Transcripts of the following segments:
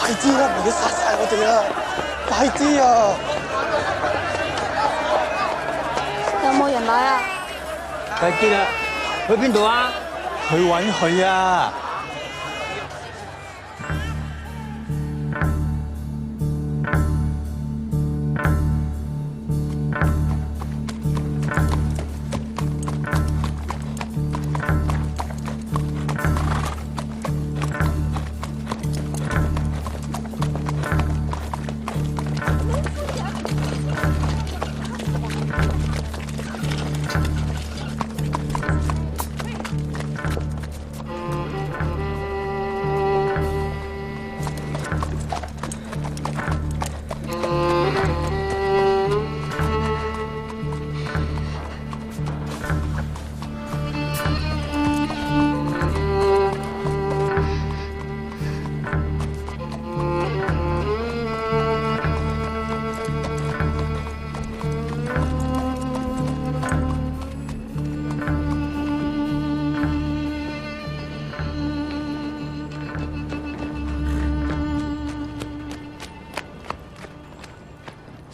快啲啦，唔好殺晒我哋啊！快啲啊！有冇人買啊？睇見啦，去邊度啊？去揾佢啊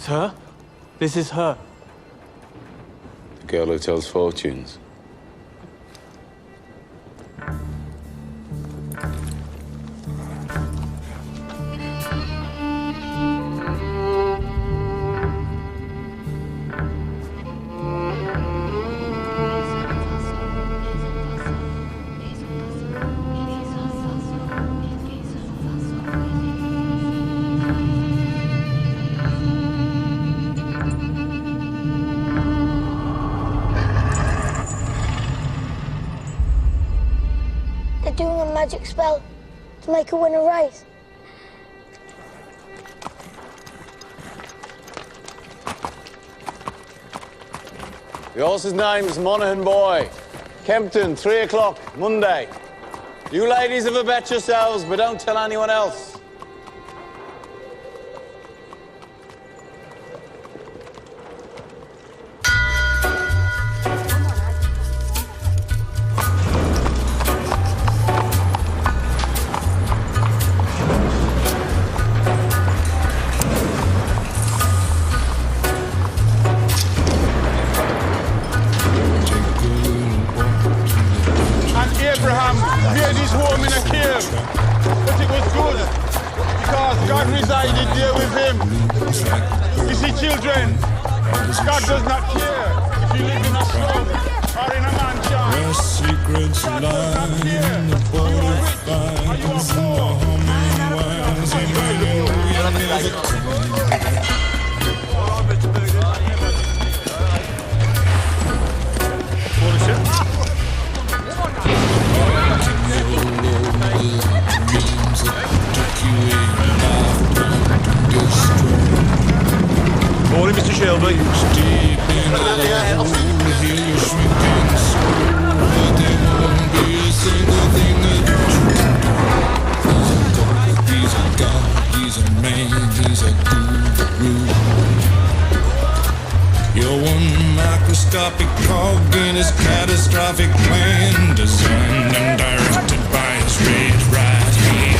！Sir, this is her. The girl who tells fortunes. Doing a magic spell to make her win a race. The horse's name's Monaghan Boy. Kempton, 3 o'clock, Monday. You ladies have a bet yourselves, but don't tell anyone else. Abraham made his home in a cave, but it was good because God resided there with him. You see, children, God does not care if you live in a slum or in a mansion. Where secrets God lie does not care. in the Are you rich? Are you poor? Morning, Mr. Shelby. Deep in the hole, hear you shrinking soul, but there won't be a single thing that's true. He's a god, he's a man, he's a guru. You're one microscopic cog in his catastrophic plan, designed and directed by his red right hand.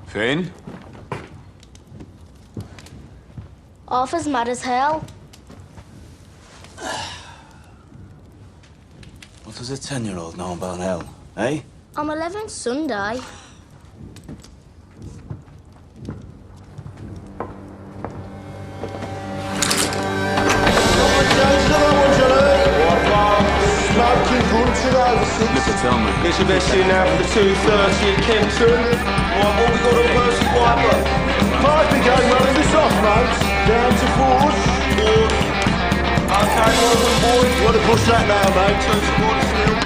Finn? Arthur's mad as hell. What does a 10-year-old know about hell, eh? I'm 11 Sunday. Tell me. Get your best in now for the 2:30 at Kempton. Right, what we got on first wiper? Five big game running this off, mate. Down to fours. Okay, Morgan boy. You want to push that now, mate? Turn towards still.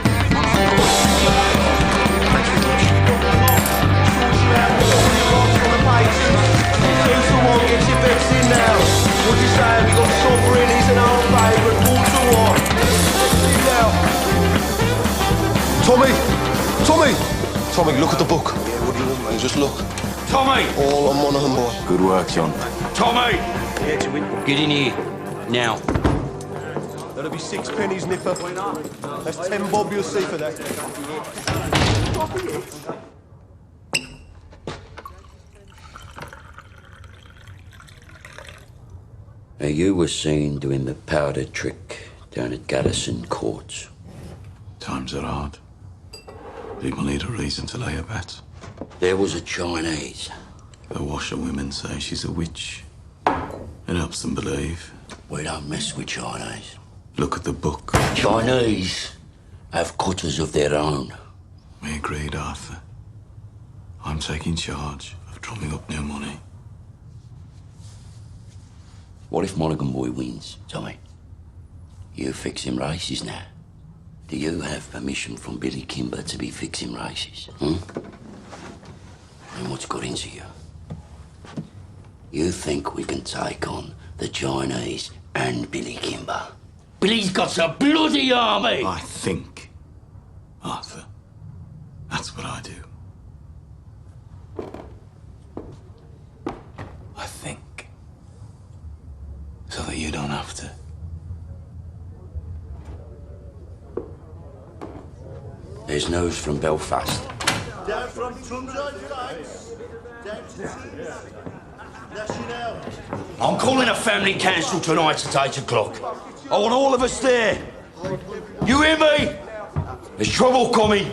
Get your bets in now. What do you say? We got Sovereign, he's an old favourite. 4-1. Tommy, look at the book. Yeah, what do you want, mate? Just look. Tommy! All on Monaghan, boy. Good work, John. Tommy! Get in here. Now. That'll be 6 pennies, Nipper. That's 10 bob you'll see for that. Now, you were seen doing the powder trick down at Garrison Courts. Times are hard. People need a reason to lay a bet. There was a Chinese. The washerwomen say she's a witch. It helps them believe. We don't mess with Chinese. Look at the book. Chinese have cutters of their own. We agreed, Arthur. I'm taking charge of drumming up new money. What if Monaghan boy wins, Tommy? You fix him races now. Do you have permission from Billy Kimber to be fixing races? And what's got into you? You think we can take on the Chinese and Billy Kimber? Billy's got a bloody army! I think, Arthur. That's what I do. I think. So that you don't have to. There's news from Belfast. Down from Trundle Heights. Down to National. I'm calling a family council tonight at 8 o'clock. I want all of us there. You hear me? There's trouble coming.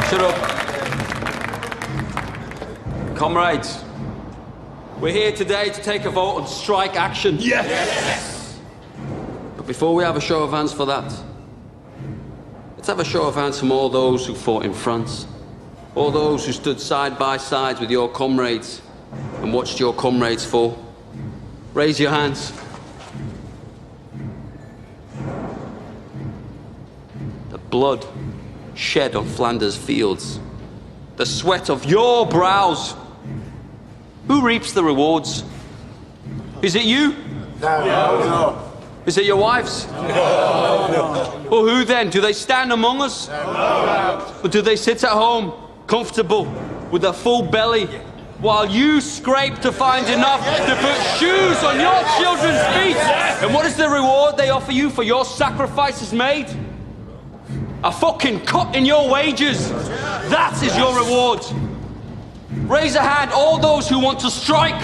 Shut up. Comrades, we're here today to take a vote on strike action. Yes! But before we have a show of hands for that, let's have a show of hands from all those who fought in France, all those who stood side by side with your comrades and watched your comrades fall. Raise your hands. The blood shed on Flanders fields, the sweat of your brows. Who reaps the rewards? Is it you? No. Is it your wives? No. Well, who then? Do they stand among us? No. Or do they sit at home, comfortable, with a full belly, while you scrape to find enough to put shoes on your children's feet? And what is the reward they offer you for your sacrifices made? A fucking cut in your wages. That is your reward. Raise a hand, all those who want to strike.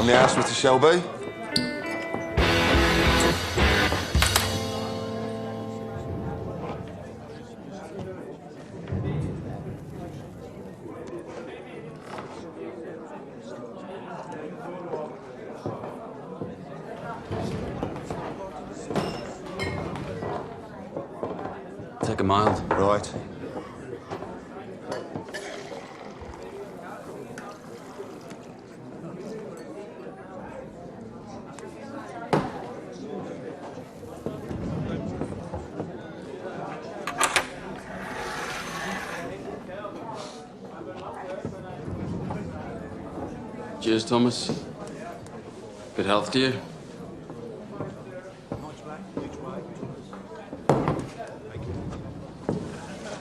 On the house, Mr. Shelby. Take a mild. Right. Cheers, Thomas. Good health to you.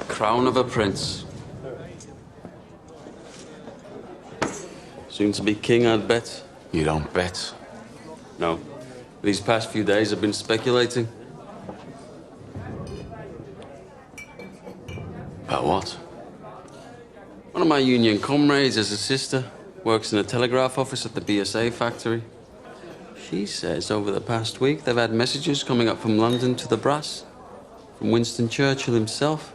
Crown of a prince. Soon to be king, I'd bet. You don't bet. No. These past few days I've been speculating. About what? One of my union comrades has a sister, works in a telegraph office at the BSA factory. She says over the past week they've had messages coming up from London to the brass, from Winston Churchill himself.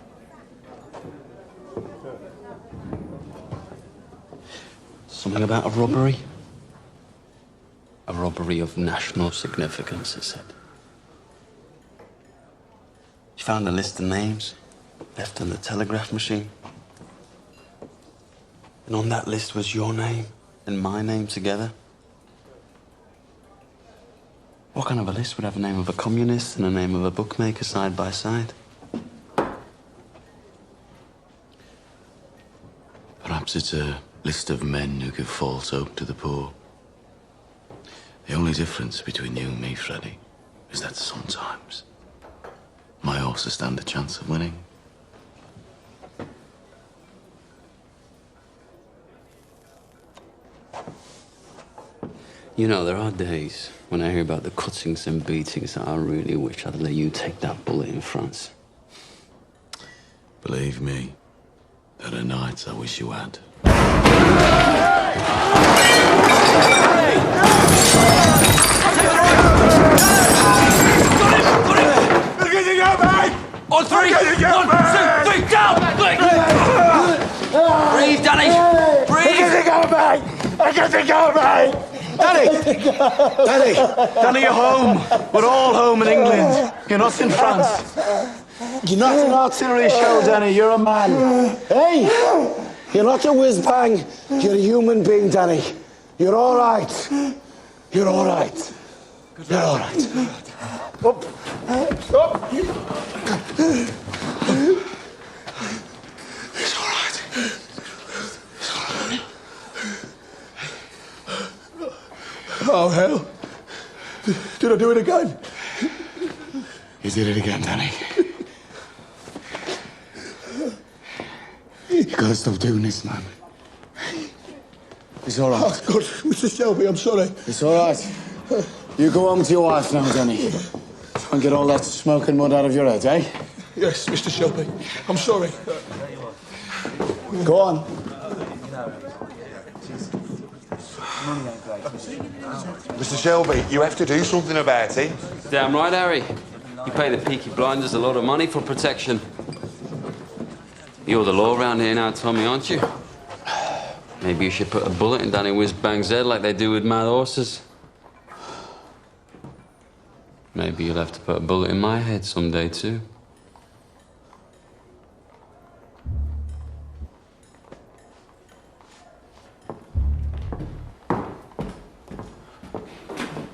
Something about a robbery. A robbery of national significance, it said. She found a list of names left on the telegraph machine. And on that list was your name and my name together. What kind of a list would have a name of a communist and a name of a bookmaker side by side? Perhaps it's a list of men who give false hope to the poor. The only difference between you and me, Freddie, is that sometimes my horses stand a chance of winning. You know, there are days when I hear about the cuttings and beatings that I really wish I'd let you take that bullet in France. Believe me, there are nights I wish you had. On three! 1, 2, 3, down! Breathe, Danny! Breathe! Danny, you're home. We're all home in England. You're not in France. You're not an artillery shell, Danny. You're a man. Hey! You're not a whiz-bang. You're a human being, Danny. You're all right. You're all right. You're all right. Up. Up. It's all right. It's all right. Oh, hell. Did I do it again? You did it again, Danny. You gotta stop doing this, man. It's all right. Oh, God, Mr. Shelby, I'm sorry. It's all right. You go home to your wife now, Danny. Try and get all that smoke and mud out of your head, eh? Yes, Mr. Shelby. I'm sorry. Go on. Mr. Shelby, you have to do something about it. Damn right, Harry. You pay the Peaky Blinders a lot of money for protection. You're the law around here now, Tommy, aren't you? Maybe you should put a bullet in Danny Whiz-Bang's head like they do with mad horses. Maybe you'll have to put a bullet in my head someday, too.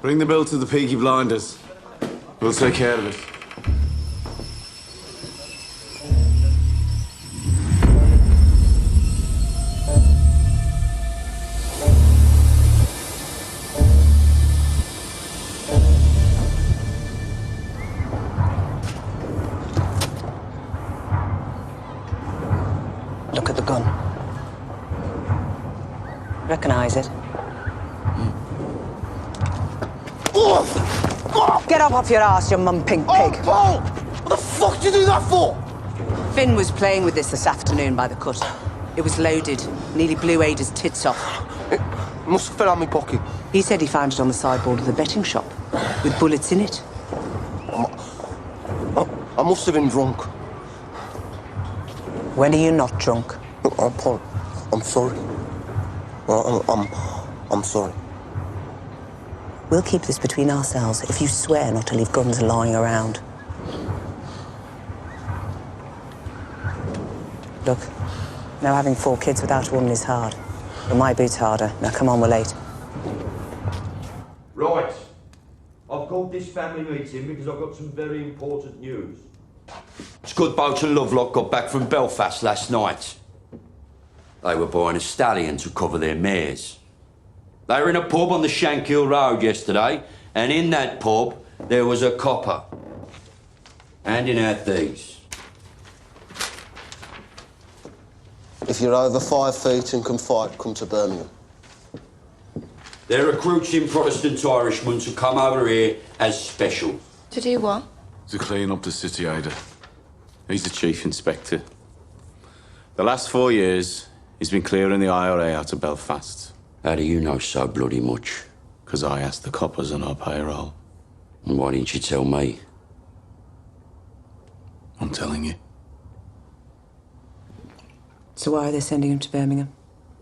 Bring the bill to the Peaky Blinders. We'll take care of it. Look at the gun. Recognize it? Get up off your ass, you mum-pink pig. Oh, Paul! What the fuck did you do that for? Finn was playing with this afternoon by the cut. It was loaded. Nearly blew Ada's tits off. It must have fell out of my pocket. He said he found it on the sideboard of the betting shop, with bullets in it. I must have been drunk. When are you not drunk? Look, I'm sorry. I'm sorry. We'll keep this between ourselves if you swear not to leave guns lying around. Look, now having 4 kids without a woman is hard. But my boot's harder. Now come on, we're late. Right. I've called this family meeting because I've got some very important news. Scudboat and Lovelock got back from Belfast last night. They were buying a stallion to cover their mares. They were in a pub on the Shankill Road yesterday, and in that pub there was a copper handing out these. If you're over 5 feet and can fight, come to Birmingham. They're recruiting Protestant Irishmen to come over here as special. To do what? To clean up the city, Ada. He's the chief inspector. The last 4 years, he's been clearing the IRA out of Belfast. How do you know so bloody much? Because I asked the coppers on our payroll. And why didn't you tell me? I'm telling you. So why are they sending him to Birmingham?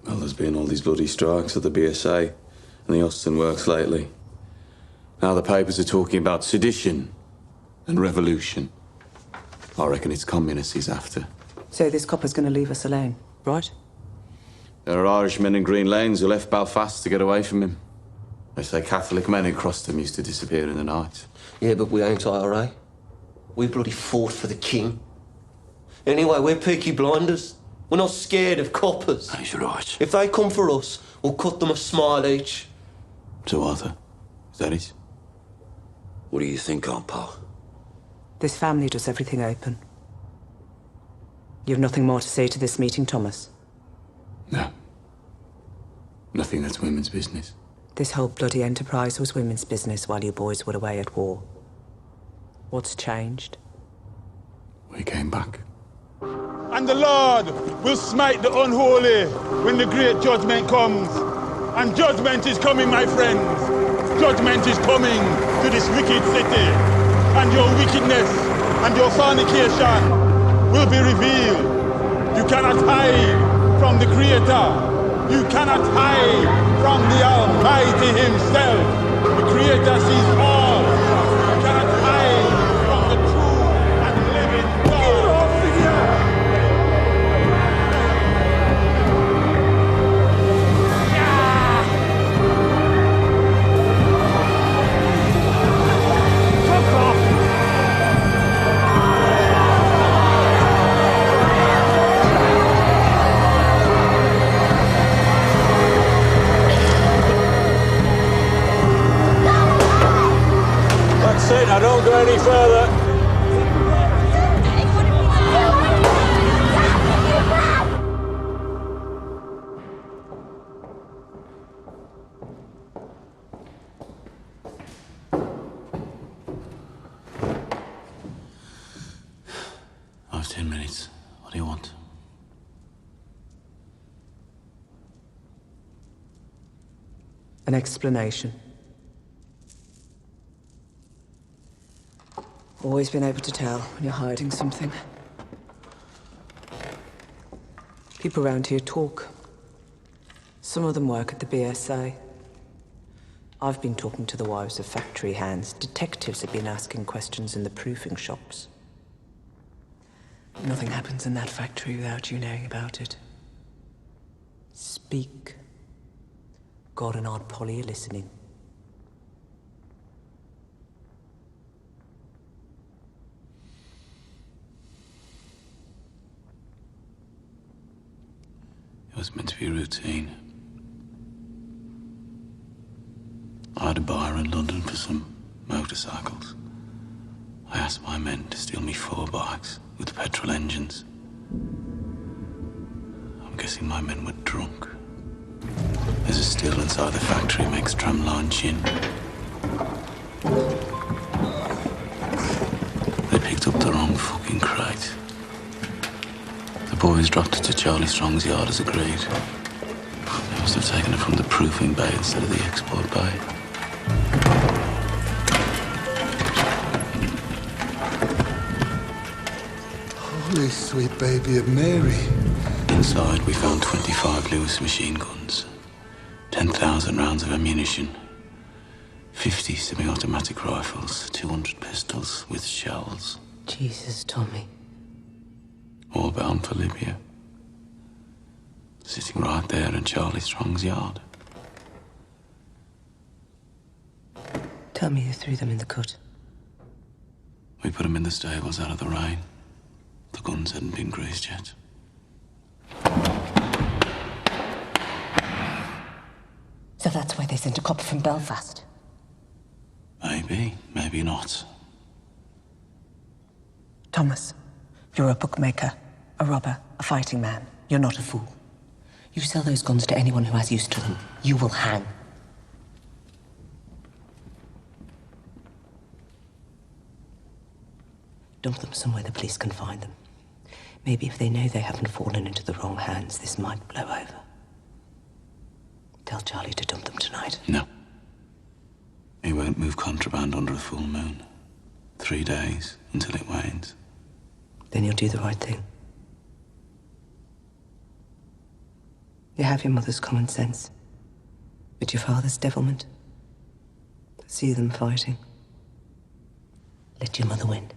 Well, there's been all these bloody strikes at the BSA and the Austin Works lately. Now the papers are talking about sedition and revolution. I reckon it's communists he's after. So this copper's going to leave us alone, right? There are Irishmen in Green Lanes who left Belfast to get away from him. They say Catholic men who crossed him used to disappear in the night. Yeah, but we ain't IRA. We bloody fought for the king. Anyway, we're Peaky Blinders. We're not scared of coppers. That's right. If they come for us, we'll cut them a smile each. So, Arthur, is that it? What do you think, Aunt Pal? This family does everything open. You have nothing more to say to this meeting, Thomas? No. Nothing that's women's business. This whole bloody enterprise was women's business while you boys were away at war. What's changed? We came back. And the Lord will smite the unholy when the great judgment comes. And judgment is coming, my friends. Judgment is coming to this wicked city. And your wickedness and your fornication will be revealed. You cannot hide from the Creator. You cannot hide from the Almighty Himself. The Creator sees all. You cannot hide from the true and living God. That's it, now don't go any further. I have 10 minutes. What do you want? An explanation. Always been able to tell when you're hiding something. People around here talk. Some of them work at the BSA. I've been talking to the wives of factory hands. Detectives have been asking questions in the proofing shops. Nothing happens in that factory without you knowing about it. Speak. God and Aunt Polly are listening. It was meant to be routine. I had a bar in London for some motorcycles. I asked my men to steal me 4 bikes with petrol engines. I'm guessing my men were drunk. There's a still inside the factory makes tramline gin. They picked up the wrong fucking crate. The boys dropped it to Charlie Strong's yard as agreed. They must have have taken it from the proofing bay instead of the export bay. Holy sweet baby of Mary. Inside, we found 25 Lewis machine guns, 10,000 rounds of ammunition, 50 semi-automatic rifles, 200 pistols with shells. Jesus, Tommy. All bound for Libya. Sitting right there in Charlie Strong's yard. Tell me you threw them in the cut. We put them in the stables out of the rain. The guns hadn't been greased yet. So that's why they sent a copper from Belfast? Maybe, maybe not. Thomas, you're a bookmaker, a robber, a fighting man. You're not a fool. You sell those guns to anyone who has use to them. You will hang. Dump them somewhere the police can find them. Maybe if they know they haven't fallen into the wrong hands, this might blow over. Tell Charlie to dump them tonight. No. He won't move contraband under a full moon. 3 days until it wanes. Then you'll do the right thing. You have your mother's common sense, but your father's devilment. See them fighting. Let your mother win.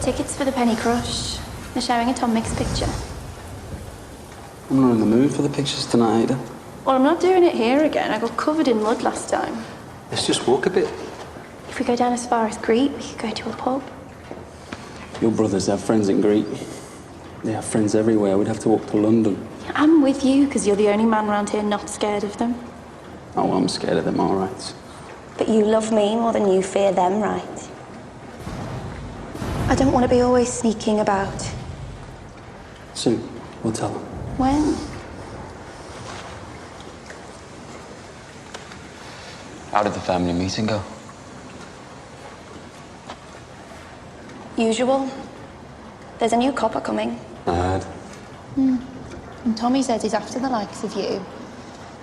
Tickets for the Penny Crush. They're showing a Tom Mix picture. I'm not in the mood for the pictures tonight, Ada. Well, I'm not doing it here again. I got covered in mud last time. Let's just walk a bit. If we go down as far as Crete, we could go to a pub. Your brothers have friends in Crete. They have friends everywhere. We'd have to walk to London. I'm with you, because you're the only man around here not scared of them. Oh, well, I'm scared of them, all right. But you love me more than you fear them, right? I don't want to be always sneaking about. Soon, we'll tell them. When? How did the family meeting go? Usual. There's a new copper coming. I heard. And Tommy says he's after the likes of you.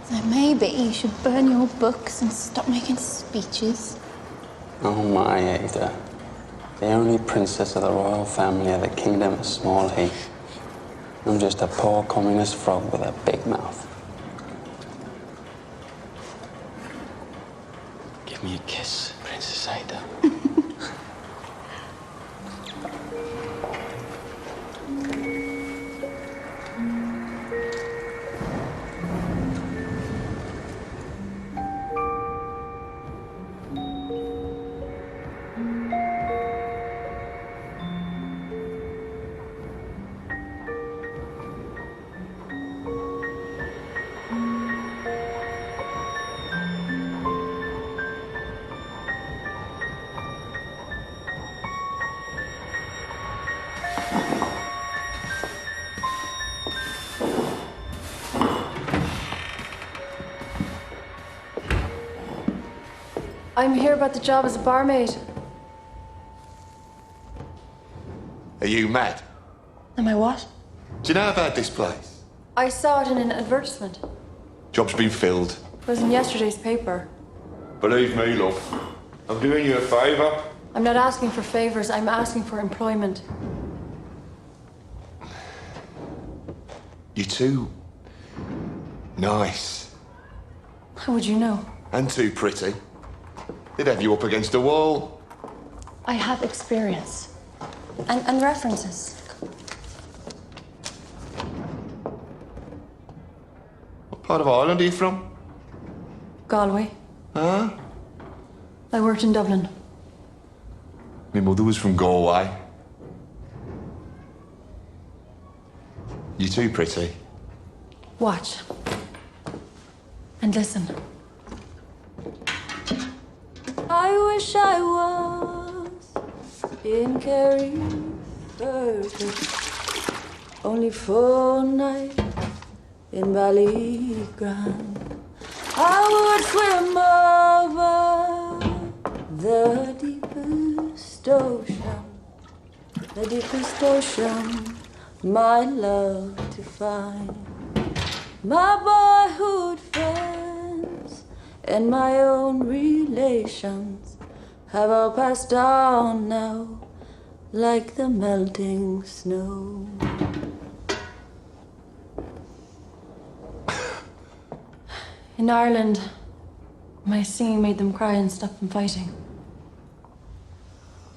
So maybe you should burn your books and stop making speeches. Oh, my Ada. The only princess of the royal family of the kingdom of Small Heath. I'm just a poor communist frog with a big mouth. Give me a kiss, Princess Ada. I'm here about the job as a barmaid. Are you mad? Am I what? Do you know about this place? I saw it in an advertisement. Job's been filled. It was in yesterday's paper. Believe me, love. I'm doing you a favour. I'm not asking for favors, I'm asking for employment. You're too nice. How would you know? And too pretty. They'd have you up against a wall. I have experience. And references. part of Ireland are you from? Galway. Huh? I worked in Dublin. My mother was from Galway. You too pretty. Watch. And listen. I wish I was in Kerry only for a night in Ballygrand. I would swim over the deepest ocean, my love to find. My boyhood friends and my own relations have all passed on now, like the melting snow. In Ireland, my singing made them cry and stop them fighting.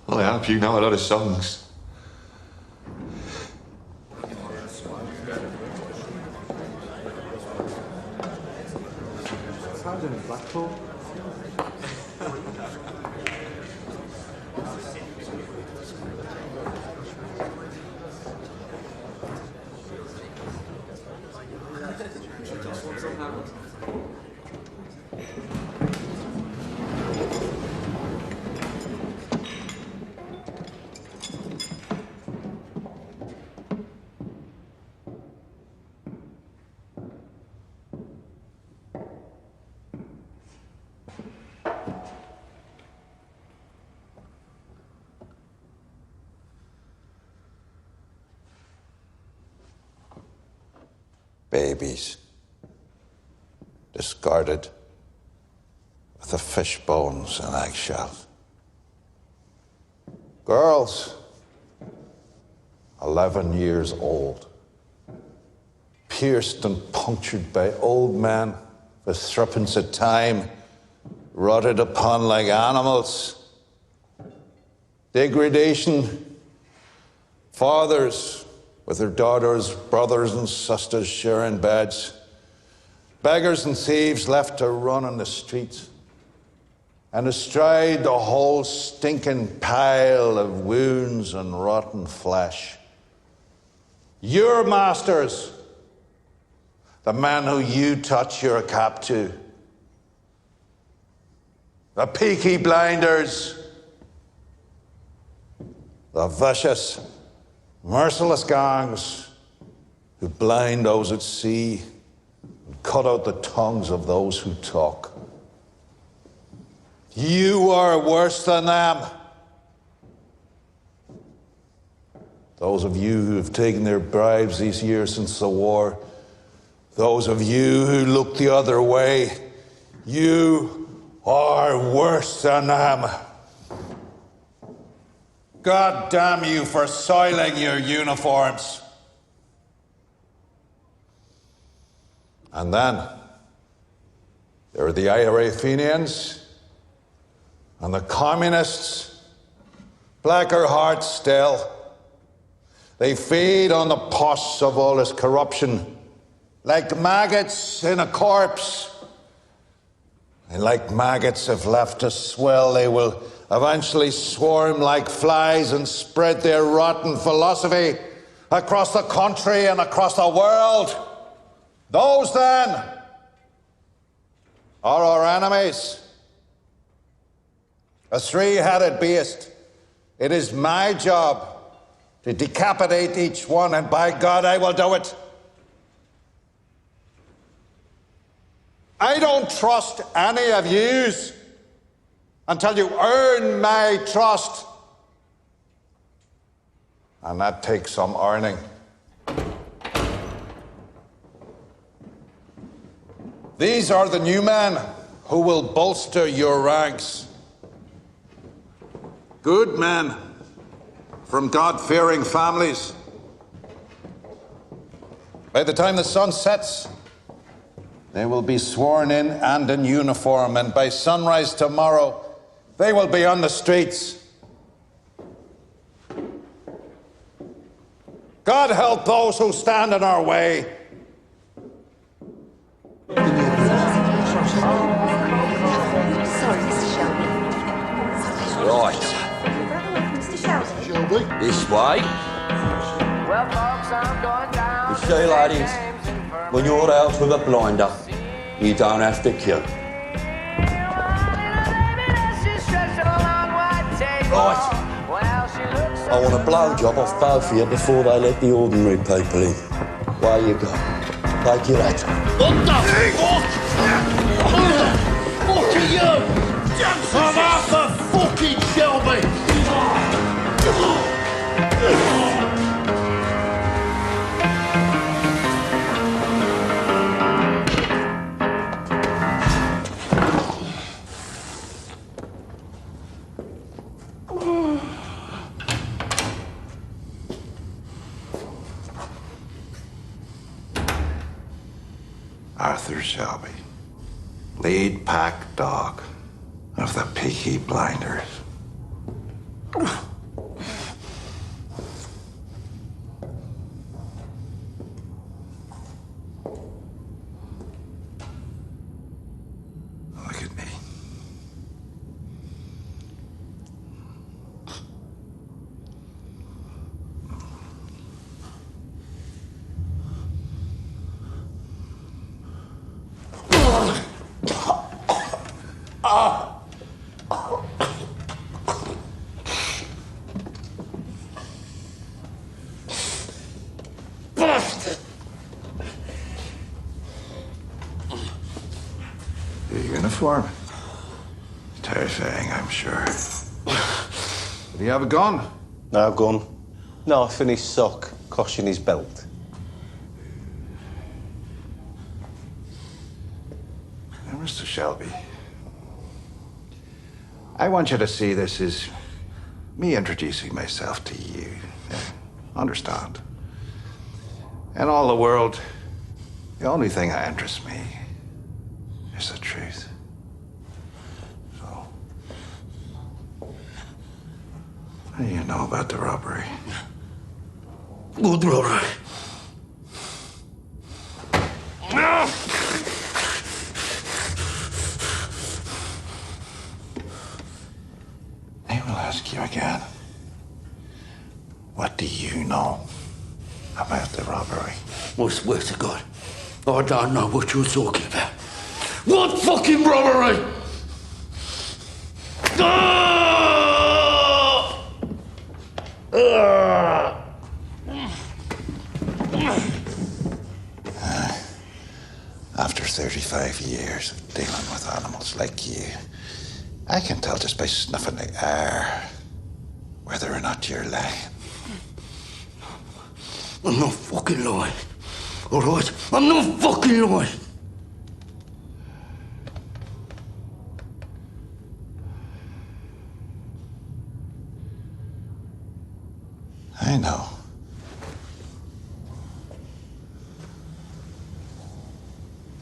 Well, I hope you know a lot of songs. Blackpool. Babies, discarded with the fish bones and eggshells. Girls, 11 years old, pierced and punctured by old men for threepence a time, rotted upon like animals. Degradation, fathers with their daughters, brothers and sisters sharing beds. Beggars and thieves left to run on the streets. And astride the whole stinking pile of wounds and rotten flesh. Your masters, the men who you touch your cap to. The Peaky Blinders. The vicious, merciless gangs who blind those at sea and cut out the tongues of those who talk. You are worse than them. Those of you who have taken their bribes these years since the war, those of you who look the other way, you are worse than them. God damn you for soiling your uniforms. And then there are the IRA Fenians and the communists, blacker hearts still. They feed on the pus of all this corruption, like maggots in a corpse. And like maggots, if left to swell, they will eventually swarm like flies and spread their rotten philosophy across the country and across the world. Those, then, are our enemies. A three-headed beast. It is my job to decapitate each one, and by God, I will do it. I don't trust any of yous until you earn my trust. And that takes some earning. These are the new men who will bolster your ranks. Good men from God-fearing families. By the time the sun sets, they will be sworn in and in uniform, and by sunrise tomorrow, they will be on the streets. God help those who stand in our way. Sorry, Mr. Shelby. Right. Mr. Shelby? This way. You see, ladies, when you're out with a blinder, you don't have to kill. Right. I want a blowjob off both of you before they let the ordinary people in. Where you go? Take your hat. What the fuck? Who the fuck are you? I'm Arthur fucking Shelby! Arthur Shelby, lead pack dog of the Peaky Blinders. Look at me. Your uniform? Terrifying, I'm sure. Do you have a gun? No gun. Knife in his sock, cosh in his belt. Now, Mr. Shelby, I want you to see this as me introducing myself to you. Understand? In all the world, the only thing that interests me is the truth. So, what do you know about the robbery? Good robbery. No! I will ask you again. What do you know about the robbery? I swear to God, I don't know what you're talking about. What fucking robbery? After 35 years of dealing with animals like you, I can tell just by snuffing the air whether or not you're lying. I'm not fucking lying. All right? I'm not fucking lying. I know.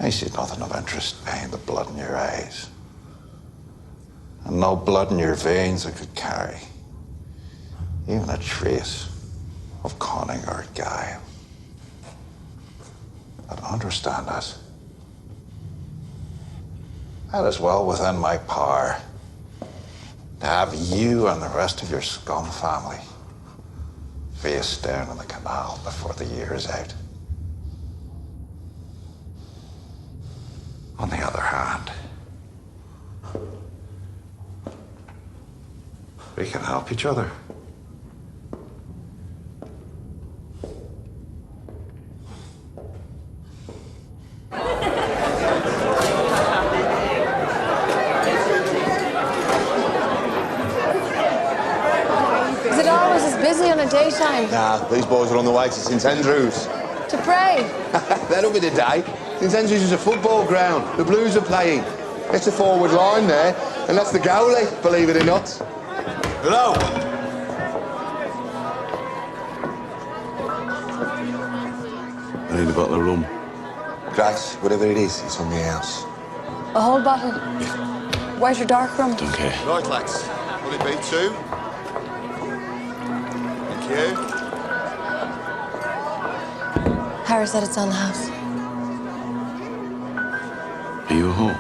I see nothing of interest behind the blood in your eyes. And no blood in your veins that could carry even a trace of cunning or guile. But understand this. That is well within my power to have you and the rest of your scum family face down in the canal before the year is out. On the other hand, we can help each other. Is it always as busy on a daytime? Nah, these boys are on the way to St Andrews. To pray? That'll be the day. St Andrews is a football ground. The Blues are playing. It's a forward line there, and that's the goalie, believe it or not. Hello. I need a bottle of rum. Grace, whatever it is, it's on the house. A whole bottle? Where's your dark rum? Don't care. Right, lads. Will it be 2? Thank you. Harry said it's on the house. No.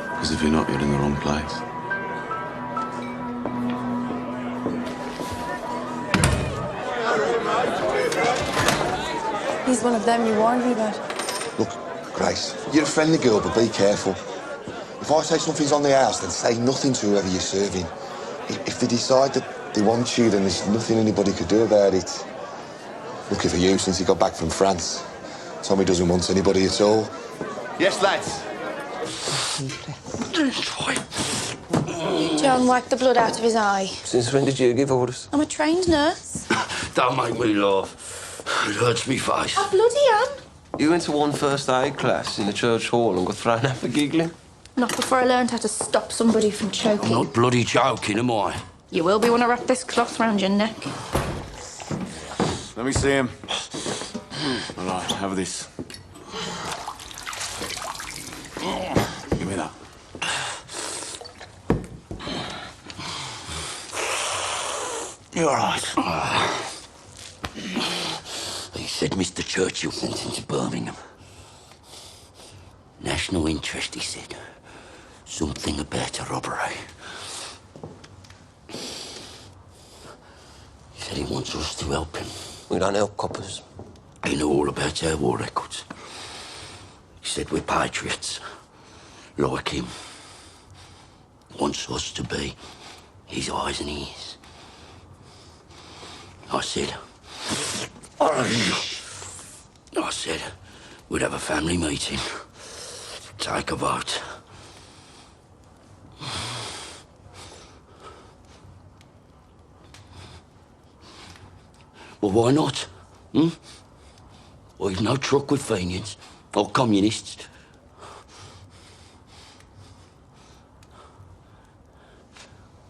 Because if you're not, you're in the wrong place. He's one of them you warned me about. Look, Grace, you're a friendly girl, but be careful. If I say something's on the house, then say nothing to whoever you're serving. If they decide that they want you, then there's nothing anybody could do about it. Lucky for you, since he got back from France. Tommy doesn't want anybody at all. Yes, lads. John wiped the blood out of his eye. Since when did you give orders? I'm a trained nurse. Don't make me laugh. It hurts me face. I bloody am. You went to one first aid class in the church hall and got thrown out for giggling? Not before I learned how to stop somebody from choking. I'm not bloody joking, am I? You will be when I wrap this cloth round your neck. Let me see him. All right, have this. Give me that. You're all right. He said Mr. Churchill sent him to Birmingham. National interest, he said. Something about a robbery. He said he wants us to help him. We don't help coppers. He knew all about our war records. He said we're patriots, like him. Wants us to be his eyes and ears. I said we'd have a family meeting, take a vote. Well, why not? We've no truck with Fenians or communists.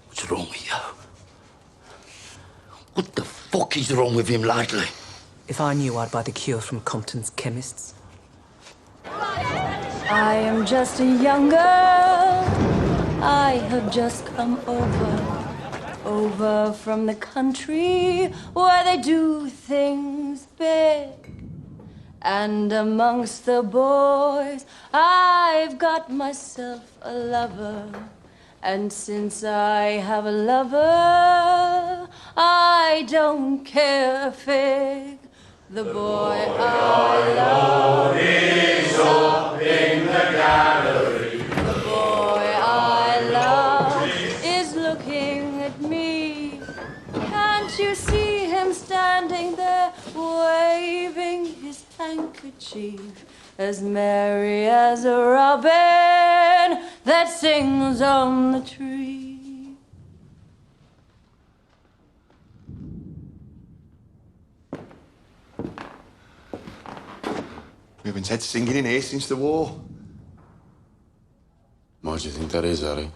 What's wrong with you? What the fuck is wrong with him lately? If I knew, I'd buy the cure from Compton's chemists. I am just a young girl. I have just come over from the country where they do things big. And amongst the boys, I've got myself a lover. And since I have a lover, I don't care a fig. The boy I love is up in the gallery. The boy I love is looking at me. Can't you see him standing there, waving his handkerchief, as merry as a robin that sings on the tree? We haven't had singing in here since the war. Why do you think that is, Harry?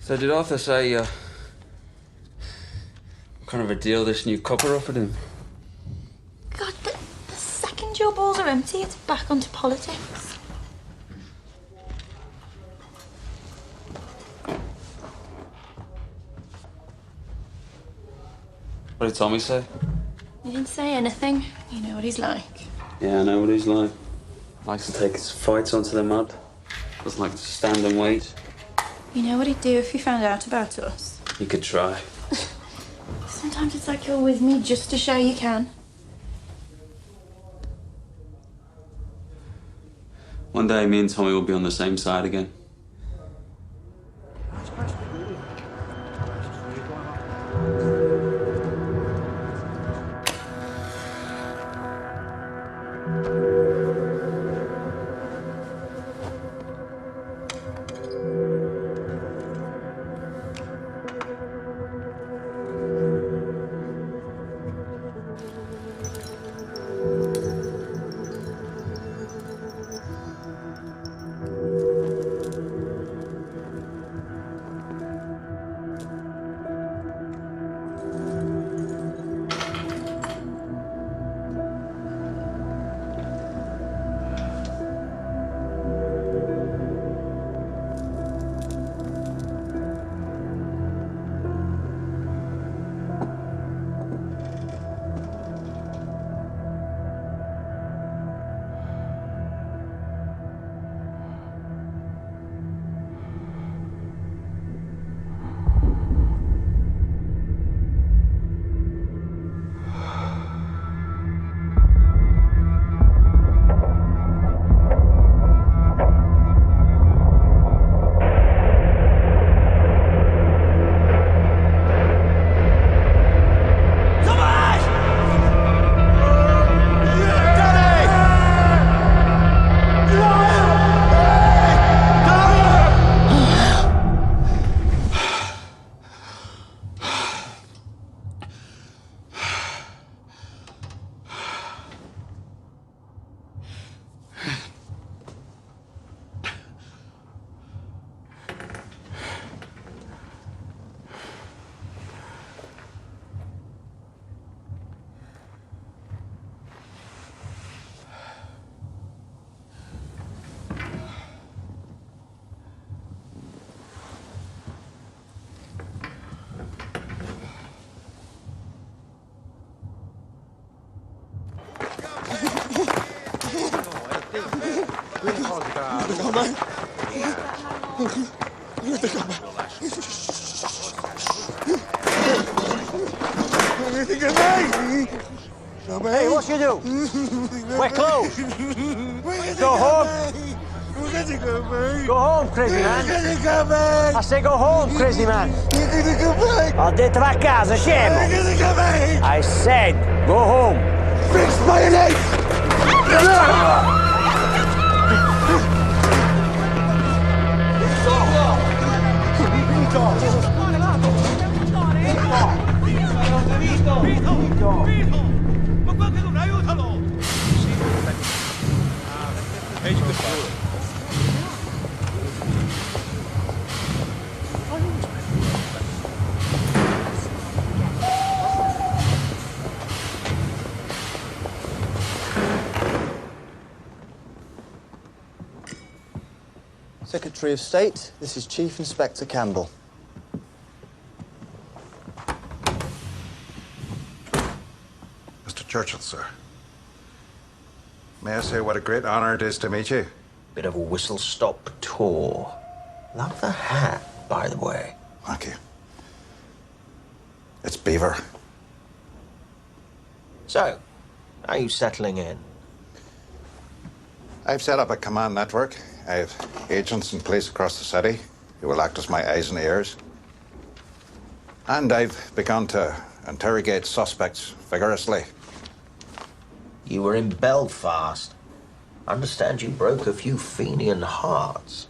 So did Arthur say, what kind of a deal this new copper offered him? God, the second your balls are empty, it's back onto politics. What did Tommy say? He didn't say anything. You know what he's like. Yeah, I know what he's like. Likes to take his fights onto the mud. Doesn't like to stand and wait. You know what he'd do if he found out about us? He could try. Sometimes it's like you're with me just to show you can. One day, me and Tommy will be on the same side again. Hey, what you do? We're closed. Go home. Go home, crazy man. I say go home, crazy man. Ho detto va a casa, scemo. I said go home. Fix mayonnaise! Secretary of State, this is Chief Inspector Campbell. Mr. Churchill, sir. May I say what a great honor it is to meet you? Bit of a whistle-stop tour. Love the hat, by the way. Thank you. It's Beaver. So, are you settling in? I've set up a command network. I have agents in place across the city who will act as my eyes and ears. And I've begun to interrogate suspects vigorously. You were in Belfast. I understand you broke a few Fenian hearts.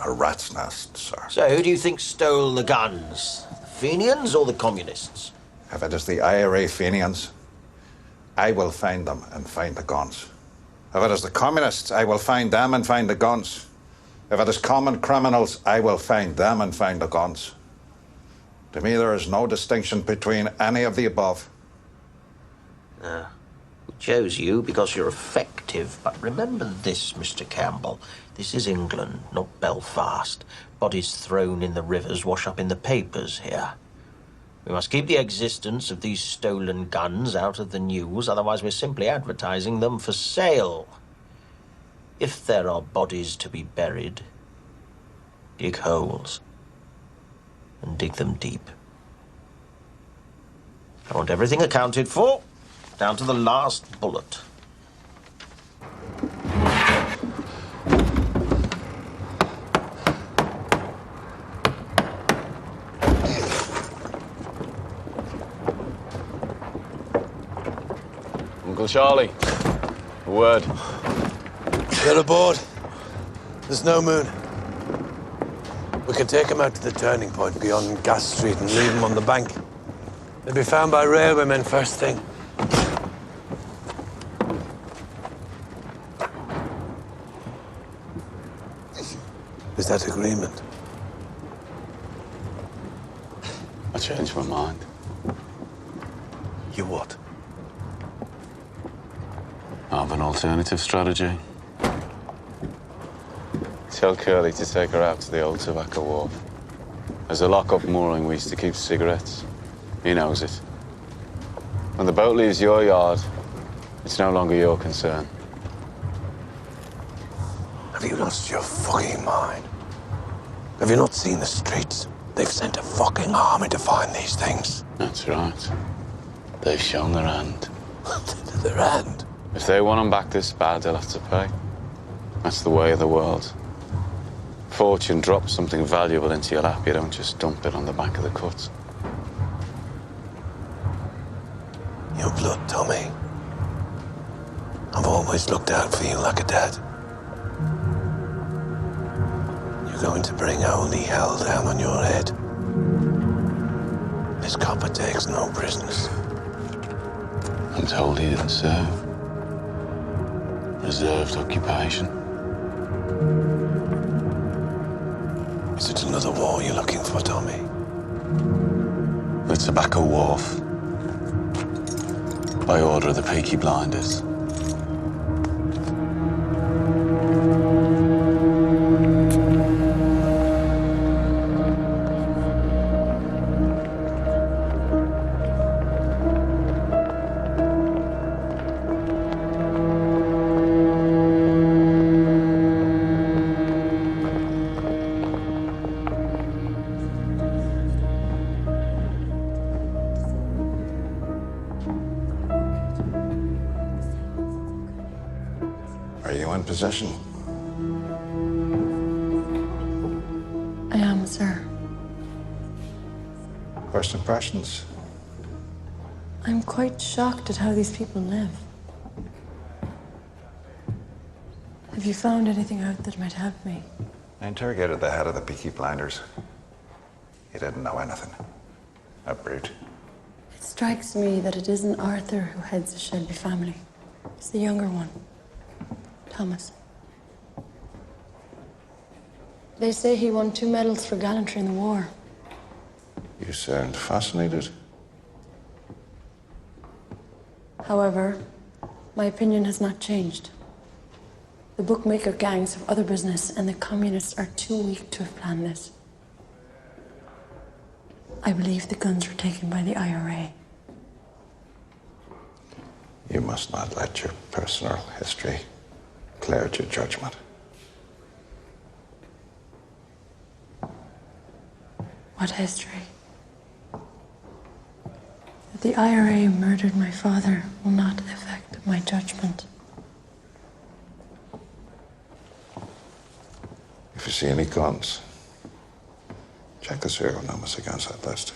A rat's nest, sir. So who do you think stole the guns? The Fenians or the communists? If it is the IRA Fenians, I will find them and find the guns. If it is the communists, I will find them and find the guns. If it is common criminals, I will find them and find the guns. To me, there is no distinction between any of the above. We chose you because you're effective, but remember this, Mr. Campbell. This is England, not Belfast. Bodies thrown in the rivers wash up in the papers here. We must keep the existence of these stolen guns out of the news, otherwise we're simply advertising them for sale. If there are bodies to be buried, dig holes and dig them deep. I want everything accounted for, down to the last bullet. Uncle Charlie, a word. Get aboard. There's no moon. We can take them out to the turning point beyond Gas Street and leave them on the bank. They'll be found by railwaymen first thing. Is that agreement? I changed my mind. You what? I have an alternative strategy. Tell Curly to take her out to the old tobacco wharf. There's a lock-up mooring we used to keep cigarettes. He knows it. When the boat leaves your yard, it's no longer your concern. Have you lost your fucking mind? Have you not seen the streets? They've sent a fucking army to find these things. That's right. They've shown their hand. Their hand? If they want them back this bad, they'll have to pay. That's the way of the world. Fortune drops something valuable into your lap, you don't just dump it on the back of the cut. Your blood, Tommy. I've always looked out for you like a dad. You're going to bring holy hell down on your head. This copper takes no prisoners. I'm told he didn't serve. Reserved occupation. Is it another war you're looking for, Tommy? The tobacco wharf. By order of the Peaky Blinders. possession? I am, sir. First impressions? I'm quite shocked at how these people live. Have you found anything out that might help me? I interrogated the head of the Beiky Bلايندرز. He didn't know anything. A brute. It strikes me that it isn't Arthur who heads the Shelby family. It's the younger one, Thomas. They say he won 2 medals for gallantry in the war. You sound fascinated. However, my opinion has not changed. The bookmaker gangs have other business, and the communists are too weak to have planned this. I believe the guns were taken by the IRA. You must not let your personal history cloud your judgment. What history? That the IRA murdered my father will not affect my judgment. If you see any guns, check the serial numbers against that list.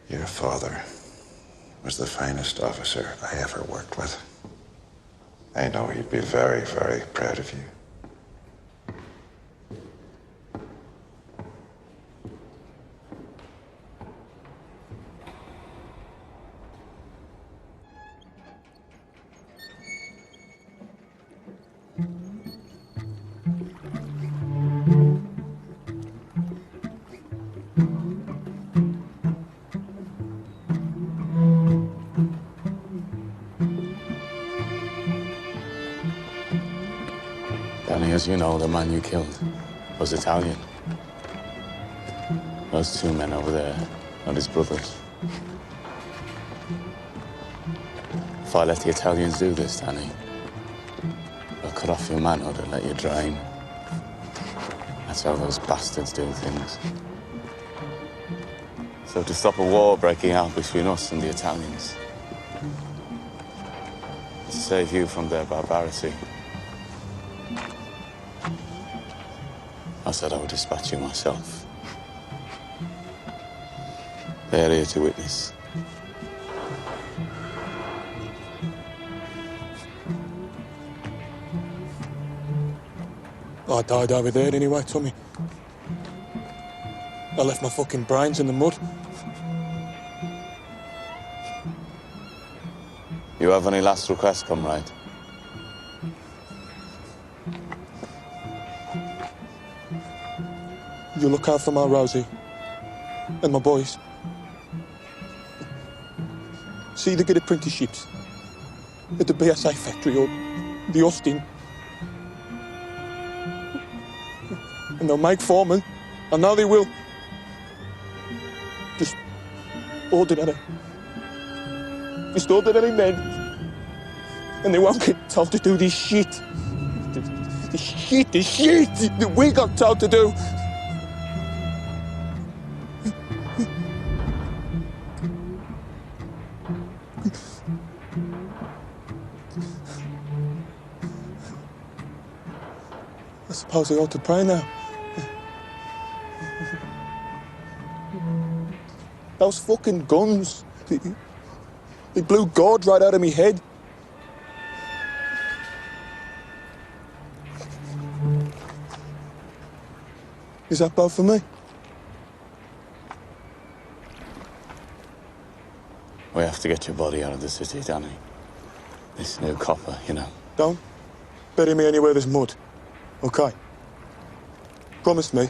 Your father was the finest officer I ever worked with. I know he'd be very, very proud of you. Danny, as you know, the man you killed was Italian. Those 2 men over there are his brothers. If I let the Italians do this, Danny, they'll cut off your manhood and let you drain. That's how those bastards do things. So to stop a war breaking out between us and the Italians, to save you from their barbarity, I said I would dispatch you myself. They're here to witness. I died over there anyway, Tommy. I left my fucking brains in the mud. You have any last requests, comrade? You look out for my Rosie and my boys. See, they get apprenticeships at the BSA factory or the Austin. And they'll make foremen. I know they will. Just ordinary. Just ordinary men. And they won't get told to do this shit. This shit that we got told to do. I suppose I ought to pray now. Those fucking guns, they blew God right out of me head. Is that bad for me? We have to get your body out of the city, Danny. This new copper, you know. Don't bury me anywhere there's mud, okay? Promise me.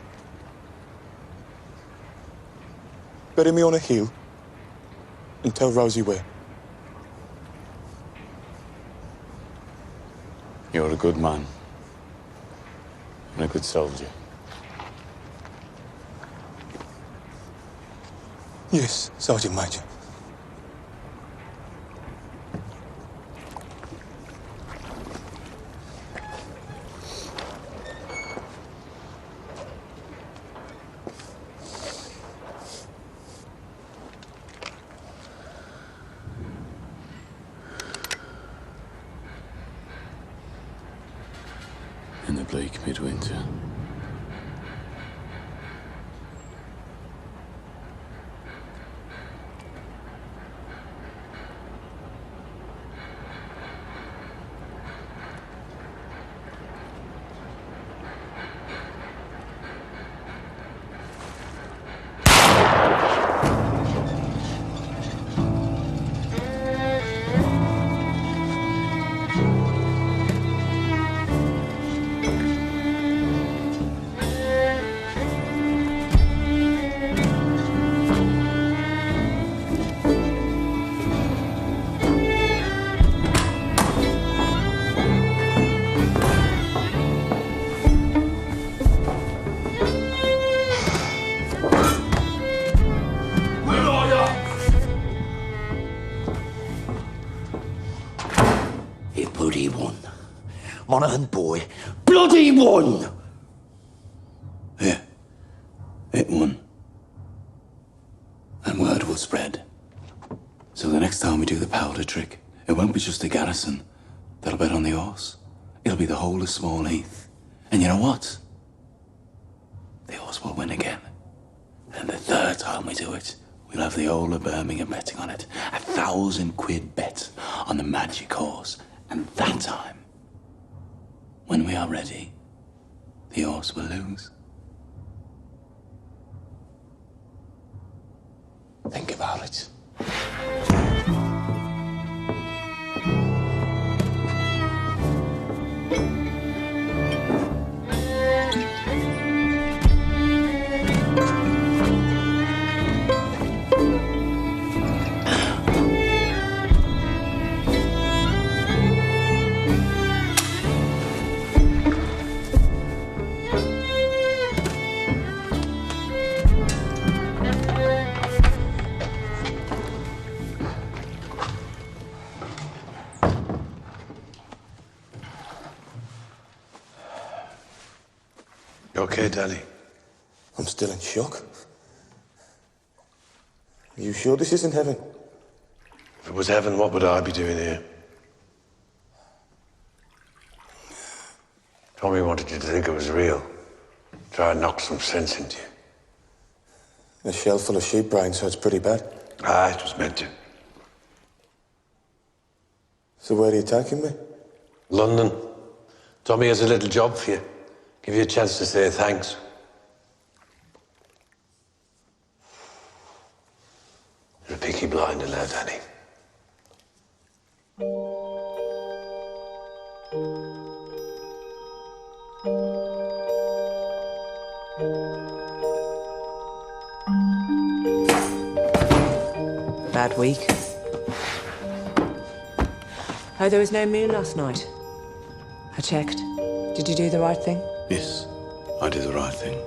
Bury me on a hill and tell Rosie where. You're a good man and a good soldier. Yes, Sergeant Major. bleak midwinter. Bloody one. Monaghan boy. Bloody one! Yeah. It won. And word will spread. So the next time we do the powder trick, it won't be just the garrison that'll bet on the horse. It'll be the whole of Small Heath. And you know what? The horse will win again. And the third time we do it, we'll have the whole of Birmingham betting on it. £1,000 bet on the magic horse. And that time, when we are ready, the horse will lose. Think about it. You okay, Danny? I'm still in shock. Are you sure this isn't heaven? If it was heaven, what would I be doing here? Tommy wanted you to think it was real. Try and knock some sense into you. A shell full of sheep brine, so it's pretty bad. Ah, it was meant to. So where are you taking me? London. Tommy has a little job for you. Give you a chance to say thanks. You're a Peaky Blinder now, Danny. Bad week. Oh, there was no moon last night. I checked. Did you do the right thing? Yes, I did the right thing.